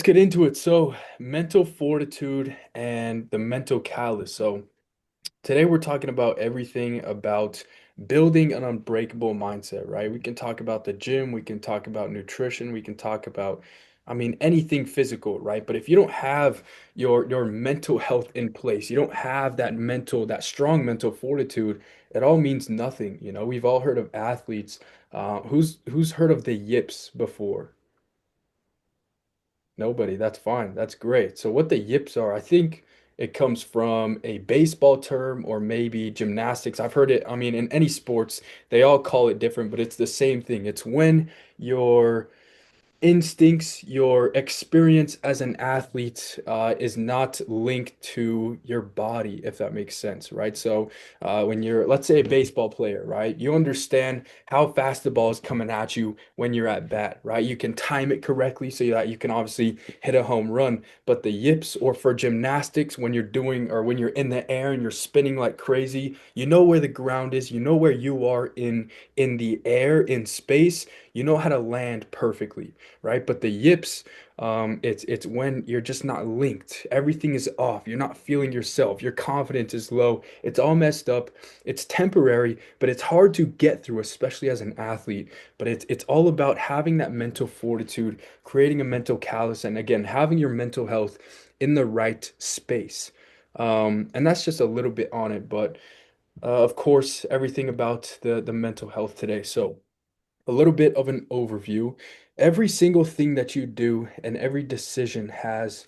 Let's get into it. So, mental fortitude and the mental callus. So, today we're talking about everything about building an unbreakable mindset, right? We can talk about the gym, we can talk about nutrition, we can talk about, anything physical, right? But if you don't have your mental health in place, you don't have that strong mental fortitude, it all means nothing. We've all heard of athletes. Who's heard of the yips before? Nobody. That's fine. That's great. So what the yips are, I think it comes from a baseball term or maybe gymnastics. I've heard it, in any sports, they all call it different, but it's the same thing. It's when your instincts, your experience as an athlete is not linked to your body, if that makes sense, right? So when you're, let's say, a baseball player, right? You understand how fast the ball is coming at you when you're at bat, right? You can time it correctly so that you can obviously hit a home run. But the yips, or for gymnastics, when you're doing or when you're in the air and you're spinning like crazy, you know where the ground is, you know where you are in the air, in space, you know how to land perfectly, right? But the yips, it's when you're just not linked. Everything is off. You're not feeling yourself. Your confidence is low. It's all messed up. It's temporary, but it's hard to get through, especially as an athlete. But it's all about having that mental fortitude, creating a mental callus, and again, having your mental health in the right space. And that's just a little bit on it, but of course, everything about the mental health today. So a little bit of an overview. Every single thing that you do and every decision has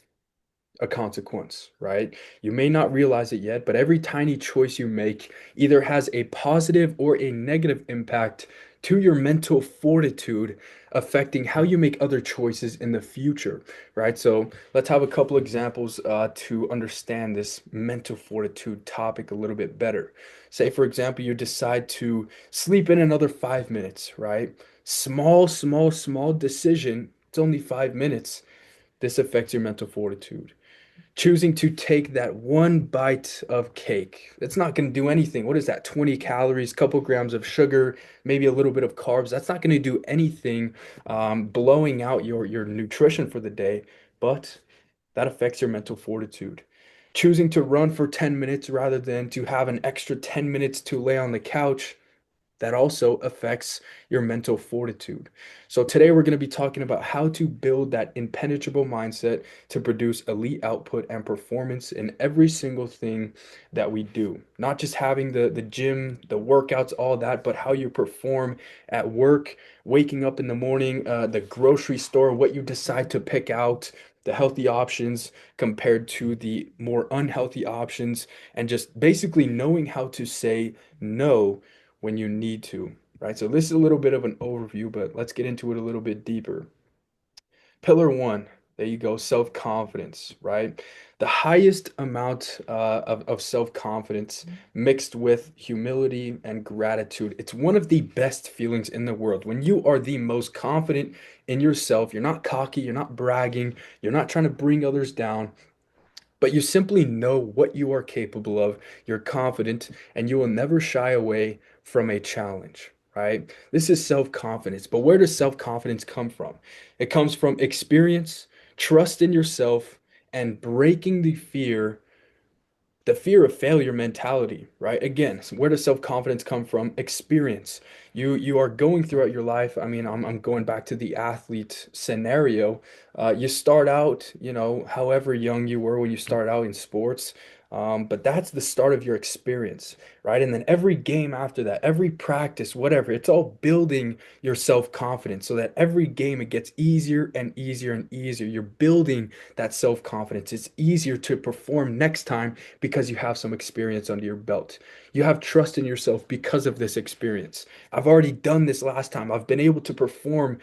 a consequence, right? You may not realize it yet, but every tiny choice you make either has a positive or a negative impact to your mental fortitude, affecting how you make other choices in the future, right? So let's have a couple examples to understand this mental fortitude topic a little bit better. Say, for example, you decide to sleep in another 5 minutes, right? Small decision. It's only 5 minutes. This affects your mental fortitude. Choosing to take that one bite of cake. It's not going to do anything. What is that? 20 calories, couple grams of sugar, maybe a little bit of carbs. That's not going to do anything, blowing out your nutrition for the day, but that affects your mental fortitude. Choosing to run for 10 minutes rather than to have an extra 10 minutes to lay on the couch, that also affects your mental fortitude. So, today we're going to be talking about how to build that impenetrable mindset to produce elite output and performance in every single thing that we do. Not just having the gym, the workouts, all that, but how you perform at work, waking up in the morning, the grocery store, what you decide to pick out. The healthy options compared to the more unhealthy options, and just basically knowing how to say no when you need to, right? So this is a little bit of an overview, but let's get into it a little bit deeper. Pillar one, there you go, self-confidence, right? The highest amount of self-confidence mixed with humility and gratitude. It's one of the best feelings in the world. When you are the most confident in yourself, you're not cocky, you're not bragging, you're not trying to bring others down, but you simply know what you are capable of, you're confident, and you will never shy away from a challenge, right? This is self-confidence. But where does self-confidence come from? It comes from experience, trust in yourself, and breaking the fear of failure mentality, right? Again, so where does self-confidence come from? Experience. You are going throughout your life. I'm going back to the athlete scenario. You start out, however young you were when you start out in sports. But that's the start of your experience, right? And then every game after that, every practice, whatever, it's all building your self-confidence so that every game it gets easier and easier and easier. You're building that self-confidence. It's easier to perform next time because you have some experience under your belt. You have trust in yourself because of this experience. I've already done this last time. I've been able to perform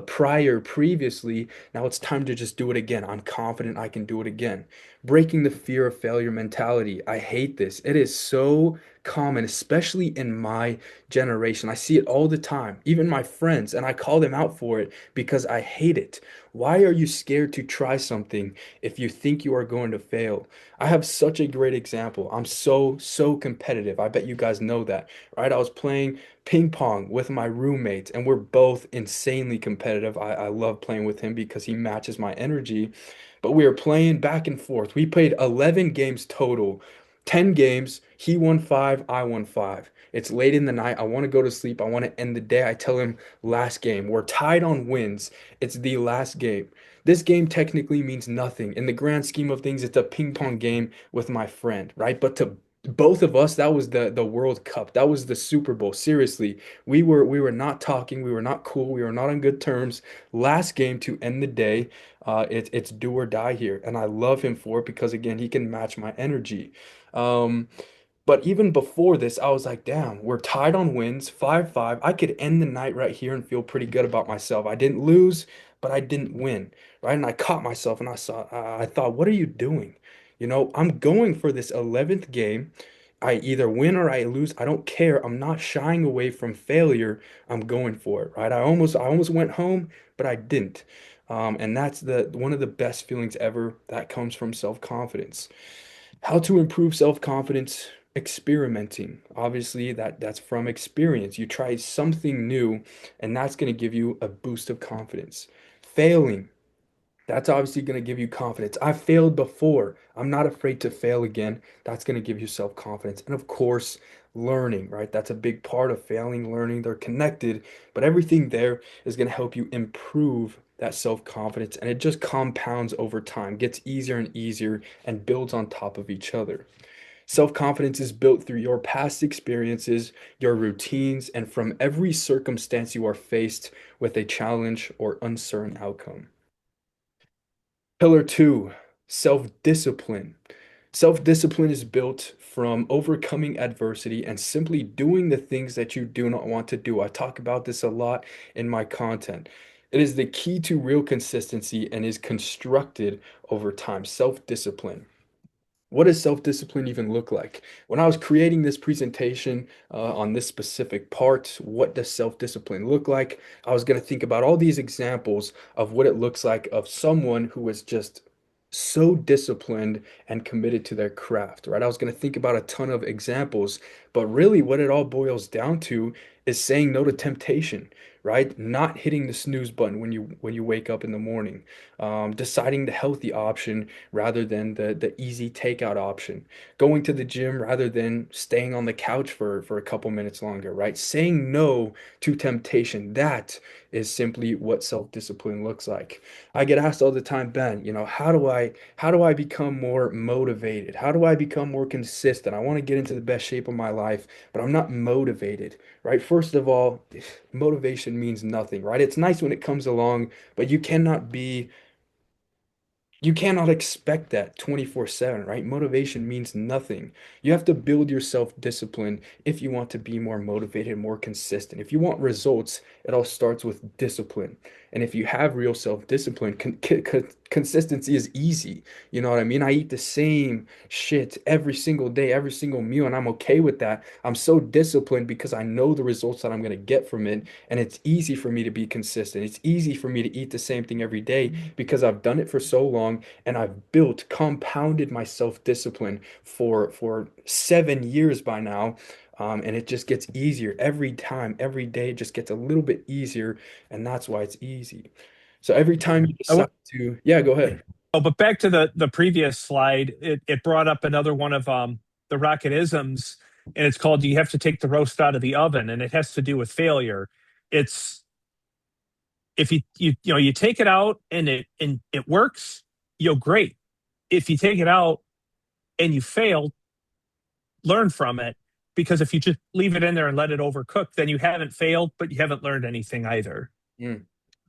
previously. Now it's time to just do it again. I'm confident I can do it again. Breaking the fear of failure mentality. I hate this. It is so common, especially in my generation. I see it all the time, even my friends, and I call them out for it because I hate it. Why are you scared to try something if you think you are going to fail? I have such a great example. I'm so competitive. I bet you guys know that, right? I was playing ping pong with my roommate, and we're both insanely competitive. I love playing with him because he matches my energy. But we were playing back and forth. We played 11 games total, 10 games. He won five, I won five. It's late in the night. I want to go to sleep. I want to end the day. I tell him, last game. We're tied on wins. It's the last game. This game technically means nothing. In the grand scheme of things, it's a ping pong game with my friend, right? But to both of us, that was the World Cup. That was the Super Bowl. Seriously, we were not talking. We were not cool. We were not on good terms. Last game to end the day. It's do or die here, and I love him for it because again, he can match my energy. Um, but even before this, I was like, damn, we're tied on wins, 5-5. I could end the night right here and feel pretty good about myself. I didn't lose, but I didn't win, right? And I caught myself and I thought, what are you doing? I'm going for this 11th game. I either win or I lose. I don't care. I'm not shying away from failure. I'm going for it, right? I almost went home, but I didn't. And that's the one of the best feelings ever that comes from self-confidence. How to improve self-confidence? Experimenting. Obviously, that's from experience. You try something new, and that's going to give you a boost of confidence. Failing. That's obviously going to give you confidence. I failed before. I'm not afraid to fail again. That's going to give you self-confidence. And of course, learning, right? That's a big part of failing, learning. They're connected, but everything there is going to help you improve that self-confidence. And it just compounds over time, gets easier and easier, and builds on top of each other. Self-confidence is built through your past experiences, your routines, and from every circumstance you are faced with a challenge or uncertain outcome. Pillar two, self-discipline. Self-discipline is built from overcoming adversity and simply doing the things that you do not want to do. I talk about this a lot in my content. It is the key to real consistency and is constructed over time. Self-discipline. What does self-discipline even look like? When I was creating this presentation on this specific part, what does self-discipline look like? I was going to think about all these examples of what it looks like of someone who was just so disciplined and committed to their craft, right? I was going to think about a ton of examples, but really what it all boils down to is saying no to temptation, right? Not hitting the snooze button when you wake up in the morning, deciding the healthy option rather than the easy takeout option. Going to the gym rather than staying on the couch for a couple minutes longer, right? Saying no to temptation. That is simply what self-discipline looks like. I get asked all the time, Ben, how do I become more motivated? How do I become more consistent? I want to get into the best shape of my life, but I'm not motivated, right? First of all, motivation means nothing, right? It's nice when it comes along, but you cannot expect that 24/7, right? Motivation means nothing. You have to build your self-discipline if you want to be more motivated, more consistent. If you want results, it all starts with discipline. And if you have real self-discipline, consistency is easy. You know what I mean? I eat the same shit every single day, every single meal, and I'm okay with that. I'm so disciplined because I know the results that I'm going to get from it, and it's easy for me to be consistent. It's easy for me to eat the same thing every day because I've done it for so long and I've compounded my self-discipline for 7 years by now. And it just gets easier every time, every day, it just gets a little bit easier, and that's why it's easy. So every time you I decide want, to, yeah, go ahead. oh, but back to the previous slide, it brought up another one of the rocket isms, and it's called "You have to take the roast out of the oven," and it has to do with failure. It's if you take it out and it works, great. If you take it out and you fail, learn from it, because if you just leave it in there and let it overcook, then you haven't failed, but you haven't learned anything either. Mm,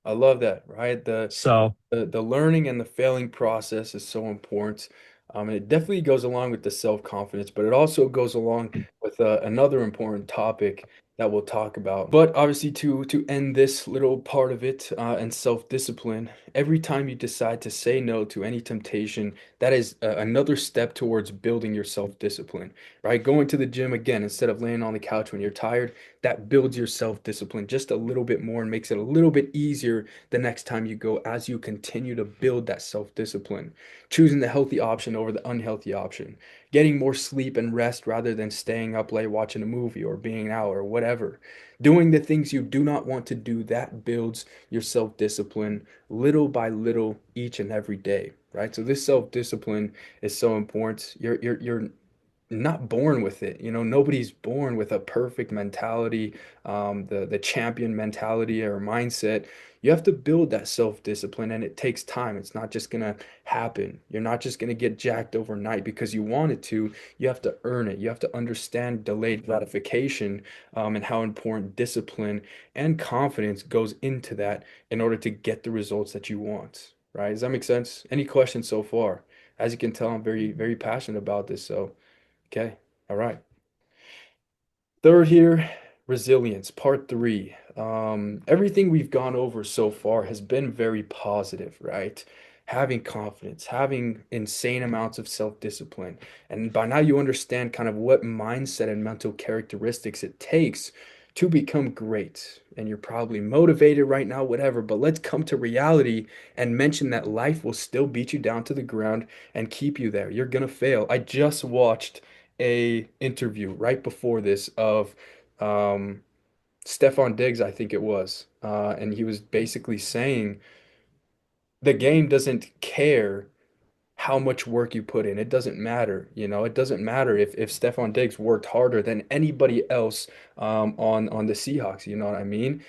I love that, right? So The learning and the failing process is so important. And it definitely goes along with the self-confidence, but it also goes along with another important topic. that we'll talk about. But obviously, to end this little part of it, and self-discipline, every time you decide to say no to any temptation, that is another step towards building your self-discipline, right? Going to the gym again instead of laying on the couch when you're tired, that builds your self-discipline just a little bit more and makes it a little bit easier the next time you go as you continue to build that self-discipline. Choosing the healthy option over the unhealthy option, getting more sleep and rest rather than staying up late watching a movie or being out or whatever. Doing the things you do not want to do, that builds your self-discipline little by little each and every day, right? So this self-discipline is so important. You're not born with it. You know, nobody's born with a perfect mentality, the champion mentality or mindset. You have to build that self-discipline, and it takes time. It's not just gonna happen. You're not just gonna get jacked overnight because you wanted to. You have to earn it. You have to understand delayed gratification, and how important discipline and confidence goes into that in order to get the results that you want. Right? Does that make sense? Any questions so far? As you can tell, I'm very, very passionate about this. So. Okay. All right. Third here, resilience, part three. Everything we've gone over so far has been very positive, right? Having confidence, having insane amounts of self-discipline. And by now you understand kind of what mindset and mental characteristics it takes to become great. And you're probably motivated right now, whatever, but let's come to reality and mention that life will still beat you down to the ground and keep you there. You're gonna fail. I just watched a interview right before this of um, Stefan Diggs, I think it was, and he was basically saying the game doesn't care how much work you put in. It doesn't matter, you know. It doesn't matter if Stefan Diggs worked harder than anybody else on the Seahawks. You know what I mean?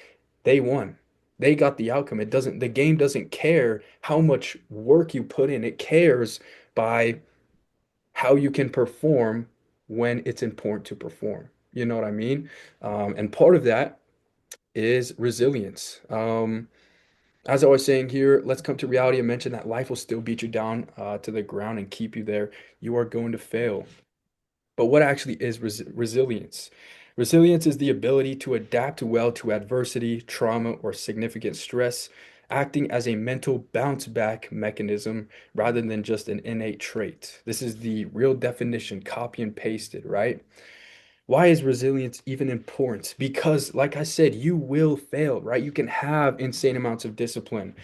They won. They got the outcome. It doesn't. The game doesn't care how much work you put in. It cares by how you can perform when it's important to perform. You know what I mean? And part of that is resilience. As I was saying here, let's come to reality and mention that life will still beat you down to the ground and keep you there. You are going to fail. But what actually is resilience? Resilience is the ability to adapt well to adversity, trauma, or significant stress, acting as a mental bounce back mechanism rather than just an innate trait. This is the real definition, copy and pasted, right? Why is resilience even important? Because, like I said, you will fail, right? You can have insane amounts of discipline,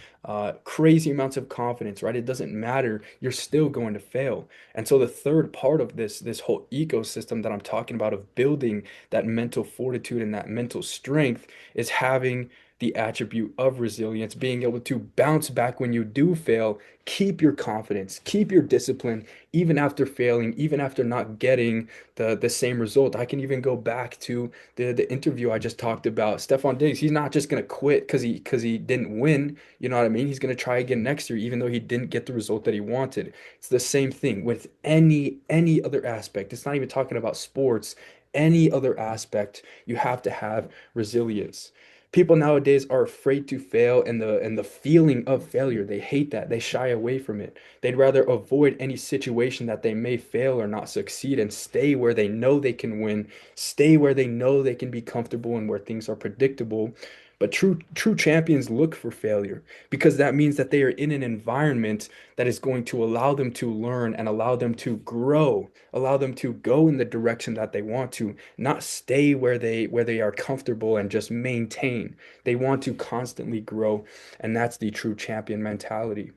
crazy amounts of confidence, right? It doesn't matter. You're still going to fail. And so the third part of this whole ecosystem that I'm talking about of building that mental fortitude and that mental strength is having the attribute of resilience, being able to bounce back when you do fail, keep your confidence, keep your discipline, even after failing, even after not getting the same result. I can even go back to the interview I just talked about. Stephon Diggs, he's not just gonna quit because he didn't win. You know what I mean? He's gonna try again next year, even though he didn't get the result that he wanted. It's the same thing with any other aspect. It's not even talking about sports. Any other aspect, you have to have resilience. People nowadays are afraid to fail and the feeling of failure. They hate that. They shy away from it. They'd rather avoid any situation that they may fail or not succeed and stay where they know they can win, stay where they know they can be comfortable and where things are predictable. But true champions look for failure because that means that they are in an environment that is going to allow them to learn and allow them to grow, allow them to go in the direction that they want to, not stay where they are comfortable and just maintain. They want to constantly grow, and that's the true champion mentality.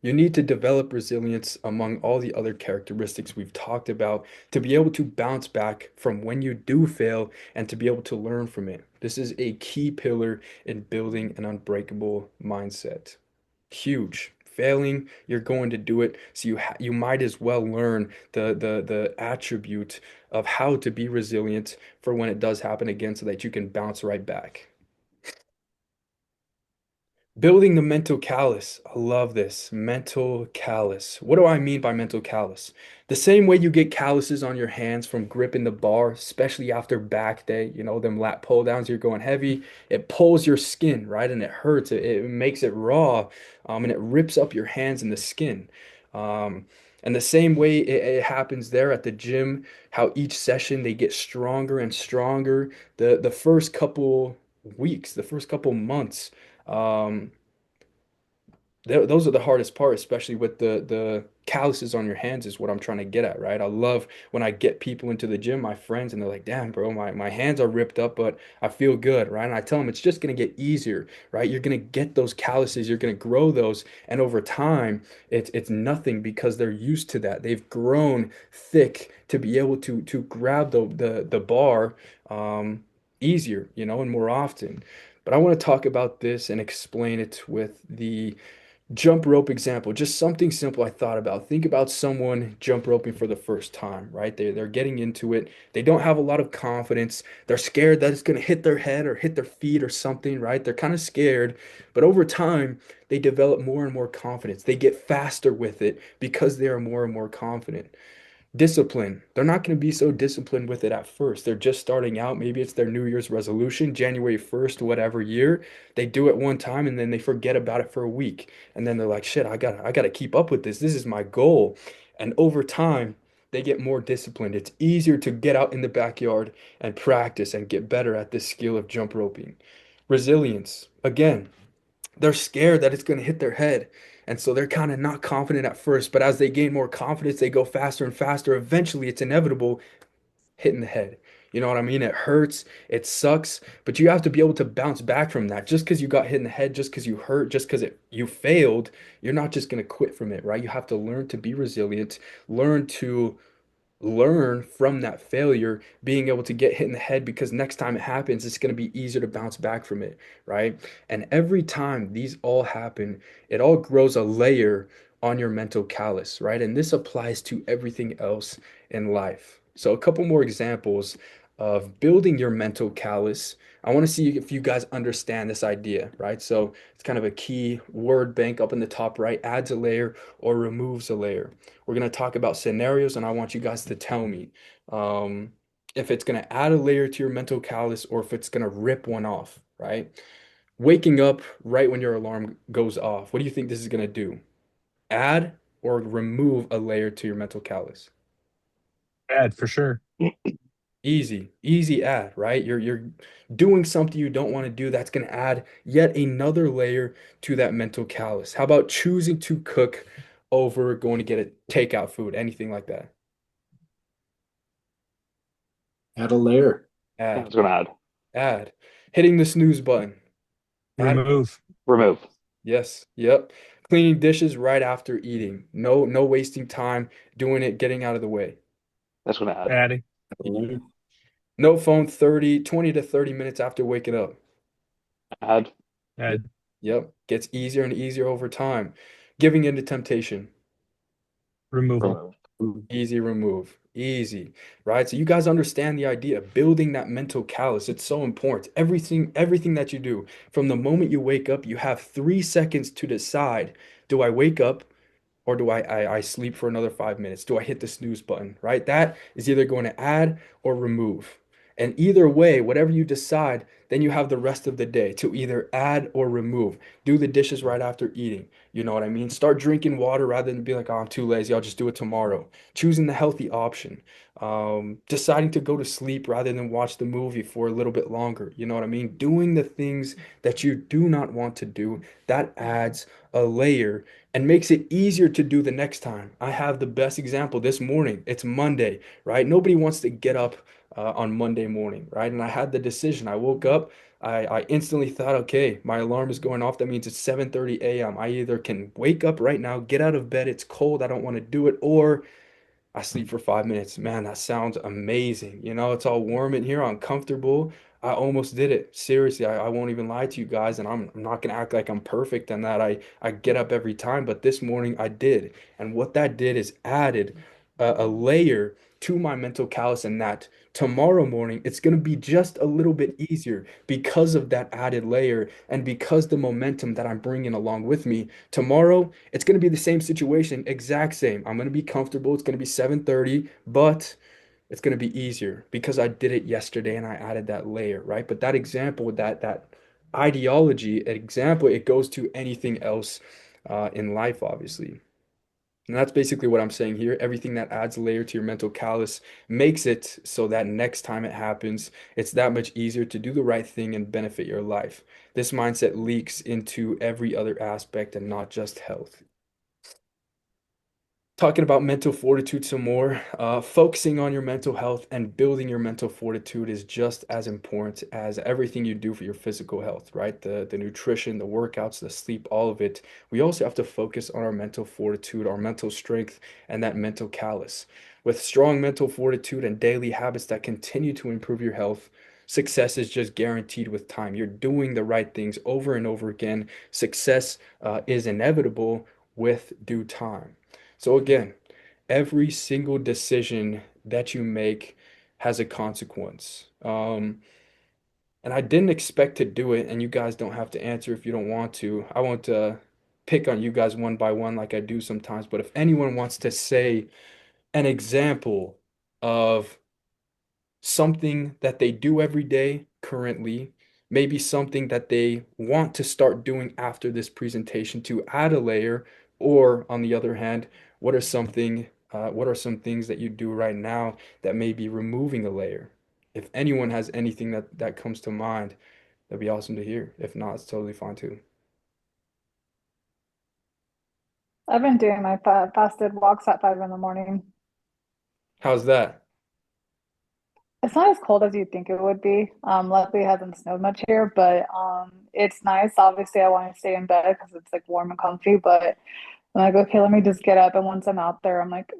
You need to develop resilience among all the other characteristics we've talked about to be able to bounce back from when you do fail and to be able to learn from it. This is a key pillar in building an unbreakable mindset. Huge. Failing, you're going to do it, so you might as well learn the attribute of how to be resilient for when it does happen again so that you can bounce right back. Building the mental callus. I love this. Mental callus. What do I mean by mental callus? The same way you get calluses on your hands from gripping the bar, especially after back day, you know, them lat pull downs, you're going heavy. It pulls your skin, right? And it hurts. It makes it raw, and it rips up your hands and the skin. Um, And the same way it happens there at the gym, how each session they get stronger and stronger. The first couple weeks, the first couple months, um, those are the hardest part, especially with the calluses on your hands is what I'm trying to get at, right? I love when I get people into the gym, my friends, and they're like, damn, bro, my hands are ripped up, but I feel good, right? And I tell them it's just gonna get easier, right? You're gonna get those calluses, you're gonna grow those, and over time, it's nothing because they're used to that. They've grown thick to be able to grab the bar easier, and more often. But I want to talk about this and explain it with the jump rope example, just something simple I thought about. Think about someone jump roping for the first time, right? They're getting into it. They don't have a lot of confidence. They're scared that it's going to hit their head or hit their feet or something, right? They're kind of scared. But over time, they develop more and more confidence. They get faster with it because they are more and more confident. Discipline. They're not going to be so disciplined with it at first. They're just starting out. Maybe it's their New Year's resolution, January 1st, whatever year. They do it one time and then they forget about it for a week. And then they're like, shit, I gotta keep up with this. This is my goal. And over time, they get more disciplined. It's easier to get out in the backyard and practice and get better at this skill of jump roping. Resilience. Again, they're scared that it's going to hit their head. And so they're kind of not confident at first, but as they gain more confidence, they go faster and faster. Eventually, it's inevitable hitting the head. You know what I mean? It hurts, it sucks, but you have to be able to bounce back from that. Just because you got hit in the head, just because you hurt, just because you failed, you're not just going to quit from it, right? You have to learn to be resilient, learn to learn from that failure, being able to get hit in the head because next time it happens, it's going to be easier to bounce back from it, right? And every time these all happen, it all grows a layer on your mental callus, right? And this applies to everything else in life. So, a couple more examples of building your mental callus. I want to see if you guys understand this idea, right? So, it's kind of a key word bank up in the top right, adds a layer or removes a layer. We're going to talk about scenarios, and I want you guys to tell me um, if it's going to add a layer to your mental callus or if it's going to rip one off, right? Waking up right when your alarm goes off. What do you think this is going to do? Add or remove a layer to your mental callus? Bad for sure. Easy, easy add, right? You're doing something you don't want to do. That's going to add yet another layer to that mental callus. How about choosing to cook over going to get a takeout food, anything like that? Add a layer. I Add. was going to add Add. Hitting the snooze button. Add. Remove. remove. Yes. Yep. Cleaning dishes right after eating. No wasting time doing it, getting out of the way. That's going to add Adding. Add a layer. No phone 20 to 30 minutes after waking up. add Yep. Add. Yep. Gets easier and easier over time. Giving into temptation. Removal. remove. Easy remove. Easy. Right? So you guys understand the idea of building that mental callus. It's so important. Everything that you do, from the moment you wake up, you have 3 seconds to decide, do I wake up or do I sleep for another 5 minutes? Do I hit the snooze button? Right? That is either going to add or remove. And either way, whatever you decide, then you have the rest of the day to either add or remove. Do the dishes right after eating. You know what I mean? Start drinking water rather than be like, oh, I'm too lazy. I'll just do it tomorrow. Choosing the healthy option. Deciding to go to sleep rather than watch the movie for a little bit longer. You know what I mean? Doing the things that you do not want to do. That adds a layer and makes it easier to do the next time. I have the best example this morning. It's Monday, right? Nobody wants to get up on Monday morning, right? And I had the decision. I woke up, I instantly thought, okay, my alarm is going off. That means it's 7:30 a.m. I either can wake up right now, get out of bed, it's cold, I don't want to do it, or I sleep for 5 minutes. Man, that sounds amazing. It's all warm in here. I'm comfortable. I almost did it. Seriously, I won't even lie to you guys, and I'm not gonna act like I'm perfect and that I get up every time, but this morning I did. And what that did is added a layer to my mental callus, and that tomorrow morning it's gonna be just a little bit easier because of that added layer and because the momentum that I'm bringing along with me. Tomorrow, it's going to be the same situation, exact same. I'm going to be comfortable. It's going to be 7:30, but it's going to be easier because I did it yesterday and I added that layer, right? But that example, that ideology, example, it goes to anything else in life, obviously. And that's basically what I'm saying here. Everything that adds a layer to your mental callus makes it so that next time it happens, it's that much easier to do the right thing and benefit your life. This mindset leaks into every other aspect and not just health. Talking about mental fortitude some more, focusing on your mental health and building your mental fortitude is just as important as everything you do for your physical health, right? The nutrition, the workouts, the sleep, all of it. We also have to focus on our mental fortitude, our mental strength, and that mental callus. With strong mental fortitude and daily habits that continue to improve your health, success is just guaranteed with time. You're doing the right things over and over again. Success is inevitable with due time. So again, every single decision that you make has a consequence. And I didn't expect to do it, and you guys don't have to answer if you don't want to. I won't pick on you guys one by one like I do sometimes, but if anyone wants to say an example of something that they do every day currently, maybe something that they want to start doing after this presentation to add a layer, or on the other hand, what are some things that you do right now that may be removing a layer? If anyone has anything that comes to mind, that'd be awesome to hear. If not, it's totally fine too. I've been doing my fasted walks at 5 in the morning. How's that? It's not as cold as you'd think it would be. Luckily it hasn't snowed much here, but it's nice. Obviously, I want to stay in bed because it's like warm and comfy, but I'm like, okay, let me just get up. And once I'm out there, I'm like,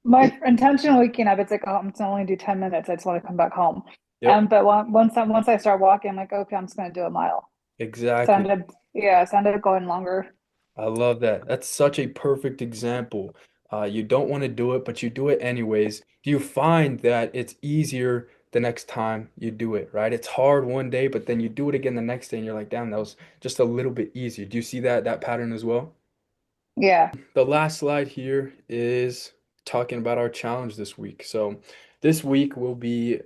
my intention waking up, it's like, oh, I'm just gonna only do 10 minutes. I just want to come back home. Yep, But once I start walking, I'm like, okay, I'm just gonna do a mile. So I exactly. ended, yeah, so I ended up going longer. I love that. That's such a perfect example. You don't want to do it, but you do it anyways. You find that it's easier the next time you do it, right? It's hard one day, but then you do it again the next day, and you're like, damn, that was just a little bit easier. Do you see that pattern as well? Yeah. The last slide here is talking about our challenge this week. So this week we'll be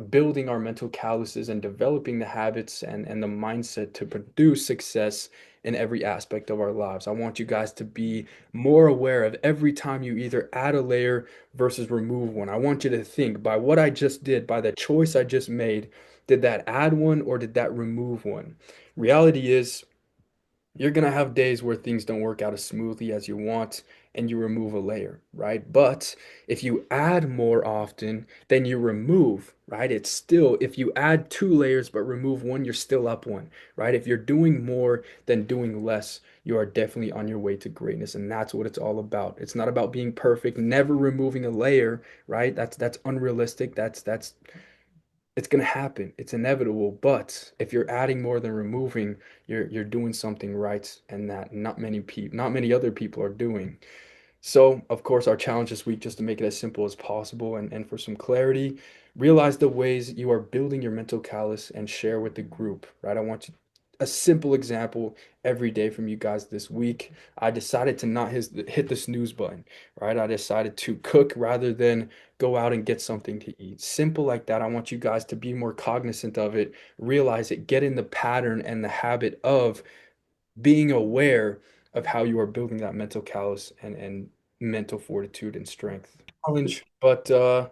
building our mental calluses and developing the habits and the mindset to produce success in every aspect of our lives. I want you guys to be more aware of every time you either add a layer versus remove one. I want you to think by what I just did, by the choice I just made, did that add one or did that remove one? Reality is, you're gonna have days where things don't work out as smoothly as you want and you remove a layer, right? But if you add more often than you remove, right? It's still, if you add two layers but remove one, you're still up one, right? If you're doing more than doing less, you are definitely on your way to greatness. And that's what it's all about. It's not about being perfect, never removing a layer, right? That's unrealistic. That's it's going to happen. It's inevitable. But if you're adding more than removing, you're doing something right and that not many other people are doing. So, of course, our challenge this week, just to make it as simple as possible and for some clarity, realize the ways you are building your mental callus and share with the group, right? I want you a simple example every day from you guys this week. I decided to not hit the snooze button, right? I decided to cook rather than go out and get something to eat. Simple like that. I want you guys to be more cognizant of it, realize it, get in the pattern and the habit of being aware of how you are building that mental callus and mental fortitude and strength. Challenge, but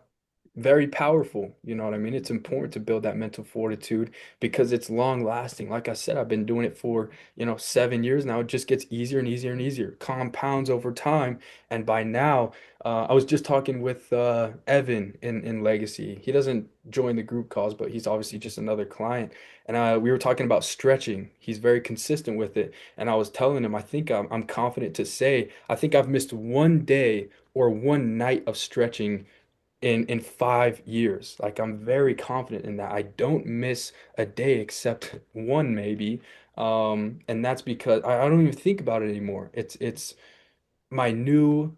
very powerful. You know what I mean? It's important to build that mental fortitude because it's long lasting. Like I said, I've been doing it for, 7 years now. It just gets easier and easier and easier, compounds over time. And by now, I was just talking with Evan in Legacy. He doesn't join the group calls, but he's obviously just another client. And we were talking about stretching. He's very consistent with it. And I was telling him, I think I'm confident to say, I think I've missed one day or one night of stretching in 5 years. Like I'm very confident in that. I don't miss a day except one maybe. And that's because I don't even think about it anymore. It's my new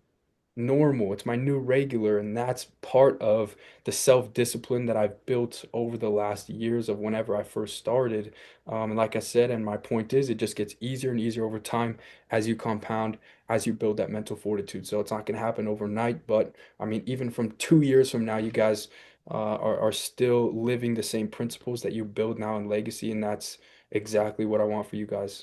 normal. It's my new regular, and that's part of the self-discipline that I've built over the last years of whenever I first started. And like I said, and my point is, it just gets easier and easier over time as you compound, as you build that mental fortitude. So it's not going to happen overnight, but I mean, even from 2 years from now, you guys are still living the same principles that you build now in Legacy, and that's exactly what I want for you guys.